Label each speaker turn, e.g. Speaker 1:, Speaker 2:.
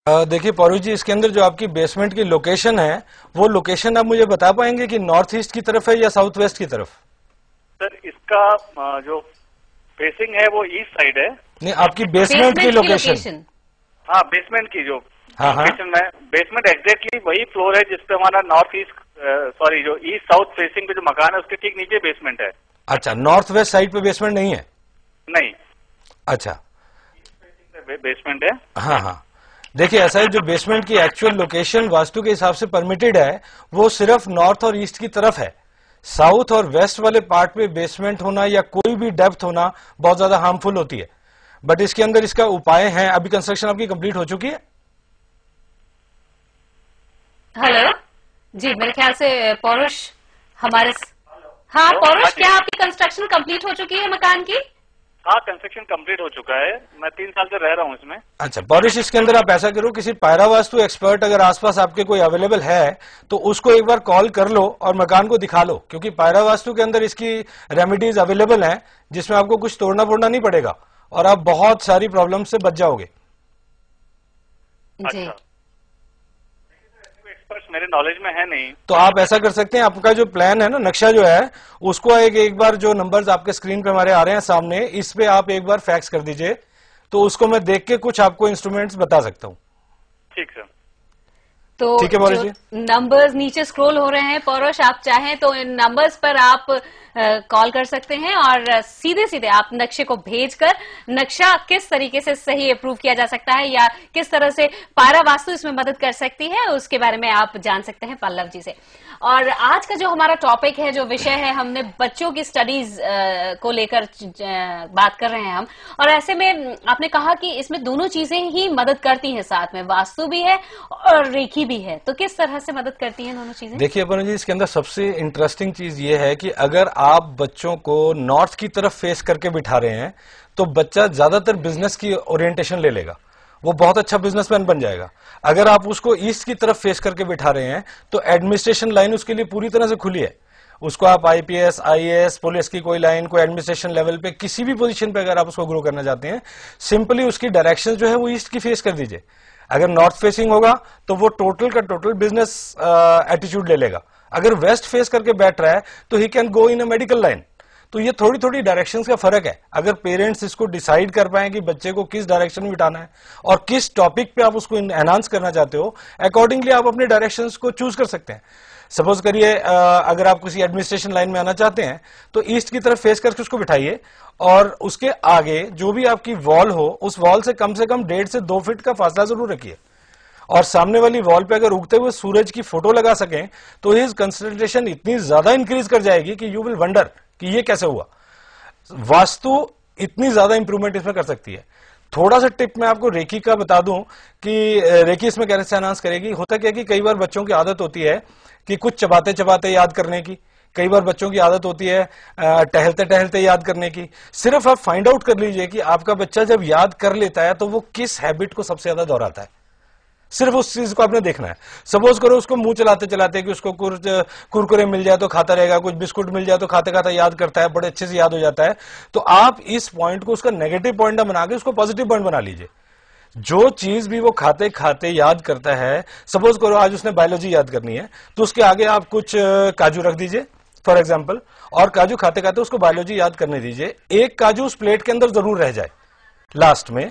Speaker 1: देखिए पौरुष जी, इसके अंदर जो आपकी बेसमेंट की लोकेशन है, वो लोकेशन आप मुझे बता पाएंगे कि नॉर्थ ईस्ट की तरफ है या साउथ वेस्ट की तरफ?
Speaker 2: सर इसका जो फेसिंग है वो ईस्ट साइड है।
Speaker 1: नहीं, आपकी बेसमेंट की लोकेशन।
Speaker 2: हाँ, बेसमेंट की जो लोकेशन है, बेसमेंट एग्जैक्टली वही फ्लोर है जिसपे हमारा नॉर्थ ईस्ट सॉरी जो ईस्ट साउथ फेसिंग पे जो मकान है उसके ठीक नीचे बेसमेंट है।
Speaker 1: अच्छा, नॉर्थ वेस्ट साइड पे बेसमेंट नहीं है?
Speaker 2: नहीं।
Speaker 1: अच्छा,
Speaker 2: बेसमेंट है।
Speaker 1: हाँ हाँ, देखिए ऐसा है, जो बेसमेंट की एक्चुअल लोकेशन वास्तु के हिसाब से परमिटेड है वो सिर्फ नॉर्थ और ईस्ट की तरफ है। साउथ और वेस्ट वाले पार्ट में बेसमेंट होना या कोई भी डेप्थ होना बहुत ज्यादा हार्मफुल होती है। बट इसके अंदर इसका उपाय है। अभी कंस्ट्रक्शन आपकी कंप्लीट हो चुकी है?
Speaker 3: हेलो जी, मेरे ख्याल से पौरुष हमारे हाँ पौरुष, क्या आपकी कंस्ट्रक्शन कंप्लीट हो चुकी है मकान की?
Speaker 2: हाँ, कंस्ट्रक्शन कंप्लीट हो चुका है। मैं 3 साल से रह रहा हूँ इसमें।
Speaker 1: अच्छा पौरुष, इसके अंदर आप ऐसा करो, किसी पायरा वास्तु एक्सपर्ट अगर आसपास आपके कोई अवेलेबल है तो उसको एक बार कॉल कर लो और मकान को दिखा लो, क्योंकि पायरा वास्तु के अंदर इसकी रेमेडीज अवेलेबल हैं जिसमें आपको कुछ तोड़ना फोड़ना नहीं पड़ेगा और आप बहुत सारी प्रॉब्लम से बच जाओगे।
Speaker 3: जी।
Speaker 2: एक्सपर्ट्स मेरे नॉलेज में है नहीं।
Speaker 1: तो आप ऐसा कर सकते हैं, आपका जो प्लान है ना, नक्शा जो है, उसको एक बार जो नंबर्स आपके स्क्रीन पे हमारे आ रहे हैं सामने, इस पे आप एक बार फैक्स कर दीजिए, तो उसको मैं देख के कुछ आपको इंस्ट्रूमेंट्स बता सकता हूँ।
Speaker 2: ठीक सर।
Speaker 3: तो
Speaker 1: ठीक है पौरुष जी,
Speaker 3: नंबर्स नीचे स्क्रॉल हो रहे हैं पौरुष, आप चाहें तो इन नंबर्स पर आप कॉल कर सकते हैं और सीधे सीधे आप नक्शे को भेजकर नक्शा किस तरीके से सही अप्रूव किया जा सकता है या किस तरह से पायरा वास्तु इसमें मदद कर सकती है, उसके बारे में आप जान सकते हैं पल्लव जी से। और आज का जो हमारा टॉपिक है, जो विषय है, हमने बच्चों की स्टडीज को लेकर बात कर रहे हैं हम, और ऐसे में आपने कहा कि इसमें दोनों चीजें ही मदद करती हैं, साथ में वास्तु भी है और रेखी भी है, तो किस तरह से मदद करती हैं दोनों चीजें?
Speaker 1: देखिए अपन जी, इसके अंदर सबसे इंटरेस्टिंग चीज ये है कि अगर आप बच्चों को नॉर्थ की तरफ फेस करके बिठा रहे हैं तो बच्चा ज्यादातर बिजनेस की ओरिएंटेशन ले लेगा, वो बहुत अच्छा बिजनेसमैन बन जाएगा। अगर आप उसको ईस्ट की तरफ फेस करके बिठा रहे हैं तो एडमिनिस्ट्रेशन लाइन उसके लिए पूरी तरह से खुली है। उसको आप आईपीएस, आईएएस, पुलिस की कोई लाइन, कोई एडमिनिस्ट्रेशन लेवल पे किसी भी पोजीशन पे अगर आप उसको ग्रो करना चाहते हैं, सिंपली उसकी डायरेक्शन जो है वो ईस्ट की फेस कर दीजिए। अगर नॉर्थ फेसिंग होगा तो वो टोटल का टोटल बिजनेस एटीट्यूड ले लेगा। अगर वेस्ट फेस करके बैठ रहा है तो he can go in a medical line. तो ये थोड़ी थोड़ी डायरेक्शंस का फर्क है। अगर पेरेंट्स इसको डिसाइड कर पाए कि बच्चे को किस डायरेक्शन में बिठाना है और किस टॉपिक पे आप उसको एनहांस करना चाहते हो, अकॉर्डिंगली आप अपने डायरेक्शंस को चूज कर सकते हैं। सपोज करिए अगर आप किसी एडमिनिस्ट्रेशन लाइन में आना चाहते हैं तो ईस्ट की तरफ फेस करके उसको बिठाइए और उसके आगे जो भी आपकी वॉल हो, उस वॉल से कम 1.5 से 2 फीट का फासला जरूर रखिए। और सामने वाली वॉल पे अगर उगते हुए सूरज की फोटो लगा सकें तो हिज कंसंट्रेशन इतनी ज्यादा इंक्रीज कर जाएगी कि यू विल वंडर कि ये कैसे हुआ। वास्तु इतनी ज्यादा इंप्रूवमेंट इसमें कर सकती है। थोड़ा सा टिप मैं आपको रेकी का बता दूं कि रेकी इसमें कैसे एनहांस करेगी। होता क्या कि कई बार बच्चों की आदत होती है कि कुछ चबाते चबाते याद करने की, कई बार बच्चों की आदत होती है टहलते टहलते याद करने की। सिर्फ आप फाइंड आउट कर लीजिए कि आपका बच्चा जब याद कर लेता है तो वो किस हैबिट को सबसे ज्यादा दोहराता है। सिर्फ उस चीज को आपने देखना है। सपोज करो उसको मुंह चलाते चलाते कि उसको कुरकुरे मिल जाए तो खाता रहेगा, कुछ बिस्कुट मिल जाए तो खाते खाता याद करता है, बड़े अच्छे से याद हो जाता है। तो आप इस पॉइंट को उसका नेगेटिव पॉइंट ना बना के उसको पॉजिटिव पॉइंट बना लीजिए। जो चीज भी वो खाते खाते याद करता है, सपोज करो आज उसने बायोलॉजी याद करनी है तो उसके आगे आप कुछ काजू रख दीजिए फॉर एग्जाम्पल, और काजू खाते खाते उसको बायोलॉजी याद करने दीजिए। एक काजू उस प्लेट के अंदर जरूर रह जाए लास्ट में,